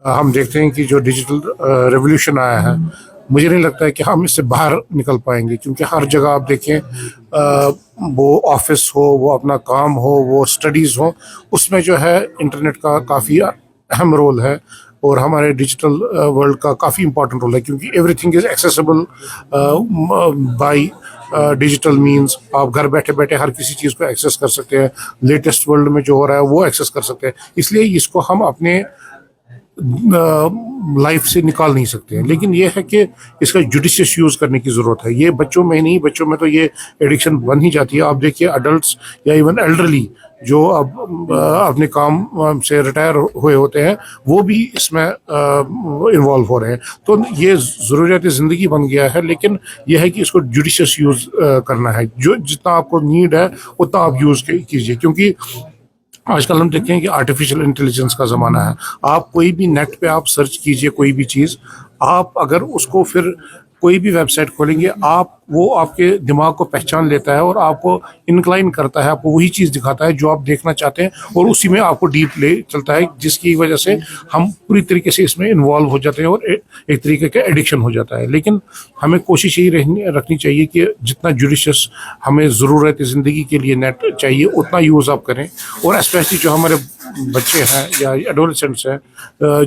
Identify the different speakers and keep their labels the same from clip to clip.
Speaker 1: हम देखते हैं कि जो डिजिटल रेवोल्यूशन आया है, मुझे नहीं लगता है कि हम इससे बाहर निकल पाएंगे, क्योंकि हर जगह आप देखें, वो ऑफिस हो, वो अपना काम हो, वो स्टडीज़ हो, उसमें जो है इंटरनेट का काफ़ी अहम रोल है और हमारे डिजिटल वर्ल्ड का काफ़ी इंपॉर्टेंट रोल है, क्योंकि everything is accessible by digital means. आप घर बैठे बैठे हर किसी चीज़ को एक्सेस कर सकते हैं, लेटेस्ट वर्ल्ड में जो हो रहा है वो एक्सेस कर सकते हैं। इसलिए इसको हम अपने लाइफ से निकाल नहीं सकते हैं, लेकिन ये है कि इसका जुडिशियस यूज़ करने की ज़रूरत है। ये बच्चों में नहीं, बच्चों में तो ये एडिक्शन बन ही जाती है। आप देखिए अडल्ट्स या इवन एल्डरली जो अब अपने काम से रिटायर हुए होते हैं, वो भी इसमें इन्वॉल्व हो रहे हैं। तो ये ज़रूरियात ज़िंदगी बन गया है, लेकिन यह है कि इसको जुडिशियस यूज़ करना है। जो जितना आपको नीड है उतना आप यूज़ कीजिए, क्योंकि आजकल हम देखते हैं कि आर्टिफिशियल इंटेलिजेंस का ज़माना है। आप कोई भी नेट पे आप सर्च कीजिए कोई भी चीज़, आप अगर उसको फिर कोई भी वेबसाइट खोलेंगे, आप वो आपके दिमाग को पहचान लेता है और आपको इंक्लाइन करता है, आपको वही चीज़ दिखाता है जो आप देखना चाहते हैं, और उसी में आपको डीप ले चलता है, जिसकी वजह से हम पूरी तरीके से इसमें इन्वॉल्व हो जाते हैं और एक तरीके का एडिक्शन हो जाता है। लेकिन हमें कोशिश यही रखनी चाहिए कि जितना जुडिशियस हमें ज़रूरत है ज़िंदगी के लिए नेट चाहिए, उतना यूज़ आप करें। और स्पेशली जो हमारे बच्चे हैं या एडोलेसेंट्स हैं,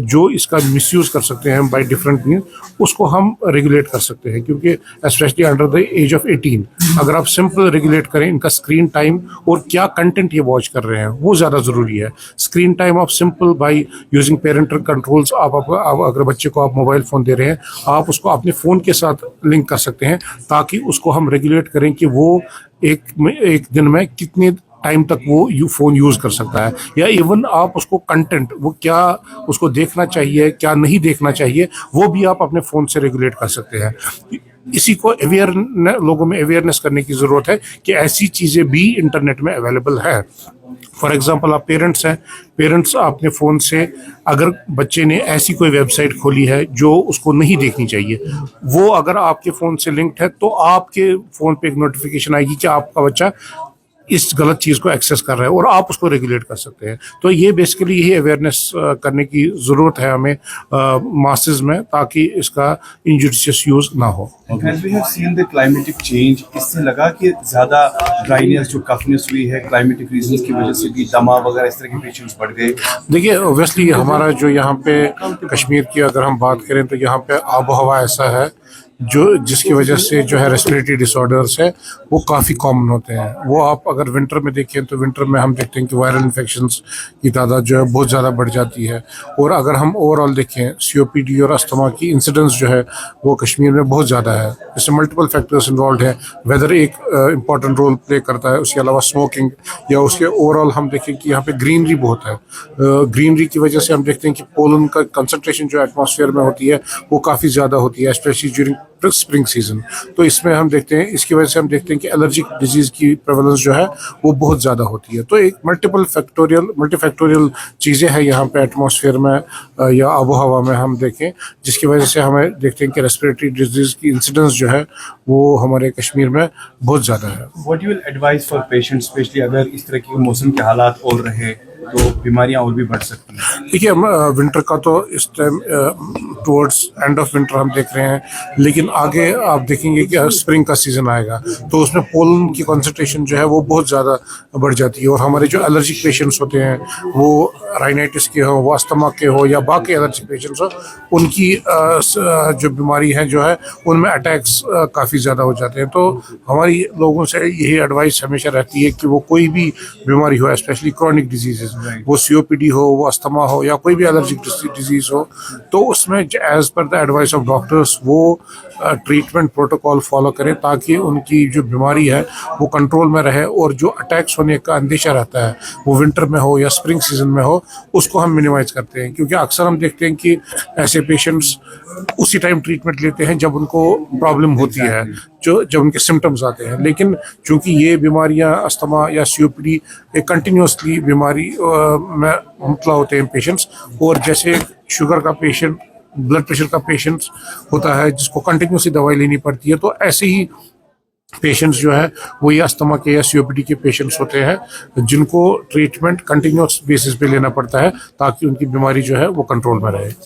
Speaker 1: जो इसका मिसयूज़ कर सकते हैं बाय डिफरेंट मीन, उसको हम रेगुलेट कर सकते हैं, क्योंकि specially under the age of 18 अगर आप सिंपल रेगुलेट करें इनका स्क्रीन टाइम और क्या कंटेंट ये वॉच कर रहे हैं, वो ज़्यादा ज़रूरी है। स्क्रीन टाइम आप simple by using parental controls, आप अगर बच्चे को आप मोबाइल फ़ोन दे रहे हैं, आप उसको अपने फ़ोन के साथ लिंक कर सकते हैं, ताकि उसको हम रेगुलेट करें कि वो एक दिन में कितने टाइम तक वो फ़ोन यूज़ कर सकता है। या इवन आप उसको कंटेंट, वो क्या उसको देखना चाहिए, क्या नहीं देखना चाहिए, वो भी आप अपने फ़ोन से रेगुलेट कर सकते हैं। इसी को लोगों में अवेयरनेस करने की ज़रूरत है कि ऐसी चीज़ें भी इंटरनेट में अवेलेबल है। फॉर एग्जांपल आप पेरेंट्स हैं, पेरेंट्स अपने फ़ोन से अगर बच्चे ने ऐसी कोई वेबसाइट खोली है जो उसको नहीं देखनी चाहिए, वो अगर आपके फ़ोन से लिंक्ड है, तो आपके फ़ोन पे एक नोटिफिकेशन आएगी कि आपका बच्चा इस गलत चीज़ को एक्सेस कर रहा है, और आप उसको रेगुलेट कर सकते हैं। तो ये बेसिकली यही अवेयरनेस करने की ज़रूरत है हमें मासेस में, ताकि इसका इंजुडिशियस यूज़ ना हो।
Speaker 2: And we have seen the climatic change, इससे लगा कि ज़्यादा ड्राइनेस जो कफनेस हुई है क्लाइमेटिक रीजंस की वजह से भी दमा वगैरह इस तरह के पेशेंट्स बढ़ गए।
Speaker 1: देखिए ऑब्वियसली हमारा जो यहाँ पे कश्मीर की अगर हम बात करें, तो यहाँ पे आबो हवा ऐसा है जिसकी वजह से जो है रेस्पिरेटरी डिसऑर्डर्स है वो काफ़ी कॉमन होते हैं। वो आप अगर विंटर में देखें, तो विंटर में हम देखते हैं कि वायरल इन्फेक्शंस की तादाद जो है बहुत ज़्यादा बढ़ जाती है। और अगर हम ओवरऑल देखें, COPD और अस्थमा की इंसिडेंस जो है वो कश्मीर में बहुत ज़्यादा है। इससे मल्टीपल फैक्टर्स इन्वॉल्व है, वेदर एक इम्पॉर्टेंट रोल प्ले करता है, उसके अलावा स्मोकिंग, या उसके ओवरऑल हम देखें कि यहाँ पे ग्रीनरी बहुत है। ग्रीनरी की वजह से हम देखते हैं कि पोलन का कंसनट्रेशन जो एटमॉस्फेयर में होती है वो काफ़ी ज़्यादा होती है, स्पेशली ड्यूरिंग स्प्रिंग सीजन। तो इसमें हम देखते हैं, इसकी वजह से हम देखते हैं कि एलर्जिक डिजीज़ की प्रेवलेंस जो है वो बहुत ज़्यादा होती है। तो एक मल्टीफैक्टोरियल चीज़ें हैं यहाँ पे एटमॉस्फेयर में या आबो हवा में हम देखें, जिसकी वजह से हमें देखते हैं कि रेस्पिरेटरी डिजीज़ की इंसिडेंस जो है वो हमारे कश्मीर में बहुत ज़्यादा है।
Speaker 2: What you will advice for patients, specially अगर इस तरह के मौसम के हालात और रहे तो बीमारियां और भी बढ़ सकती हैं?
Speaker 1: देखिए विंटर का तो इस time towards end of winter हम देख रहे हैं, लेकिन आगे आप देखेंगे कि स्प्रिंग का सीज़न आएगा, तो उसमें पोलन की कंसंट्रेशन जो है वो बहुत ज़्यादा बढ़ जाती है। और हमारे जो एलर्जिक पेशेंट्स होते हैं, वो राइनाइटिस के हो, वो अस्थमा के हो, या बाकी एलर्जिक पेशेंट्स हो, उनकी जो बीमारी है जो है उनमें अटैक्स काफ़ी ज़्यादा हो जाते हैं। तो हमारी लोगों से यही एडवाइस हमेशा रहती है कि वो कोई भी बीमारी हो, स्पेशली क्रॉनिक डिजीज़, वो COPD हो, वो अस्थमा हो, या कोई भी एलर्जिक डिजीज़ हो, तो उसमें एज पर द एडवाइस ऑफ डॉक्टर्स वो ट्रीटमेंट प्रोटोकॉल फॉलो करें, ताकि उनकी जो बीमारी है वो कंट्रोल में रहे, और जो अटैक्स होने का अंदेशा रहता है वो विंटर में हो या स्प्रिंग सीजन में हो, उसको हम मिनिमाइज करते हैं। क्योंकि अक्सर हम देखते हैं कि ऐसे पेशेंट्स उसी टाइम ट्रीटमेंट लेते हैं जब उनको प्रॉब्लम होती है, जब उनके सिम्टम्स आते हैं। लेकिन चूंकि ये बीमारियां अस्थमा या COPD एक कंटिन्यूसली बीमारी में मुबतला होते हैं पेशेंट्स, और जैसे शुगर का पेशेंट, ब्लड प्रेशर का पेशेंट्स होता है जिसको कंटिन्यूसली दवाई लेनी पड़ती है, तो ऐसे ही पेशेंट्स जो है वो ये अस्थमा के या COPD के पेशेंट्स होते हैं, जिनको ट्रीटमेंट कंटिन्यूस बेसिस पे लेना पड़ता है, ताकि उनकी बीमारी जो है वो कंट्रोल में रहे।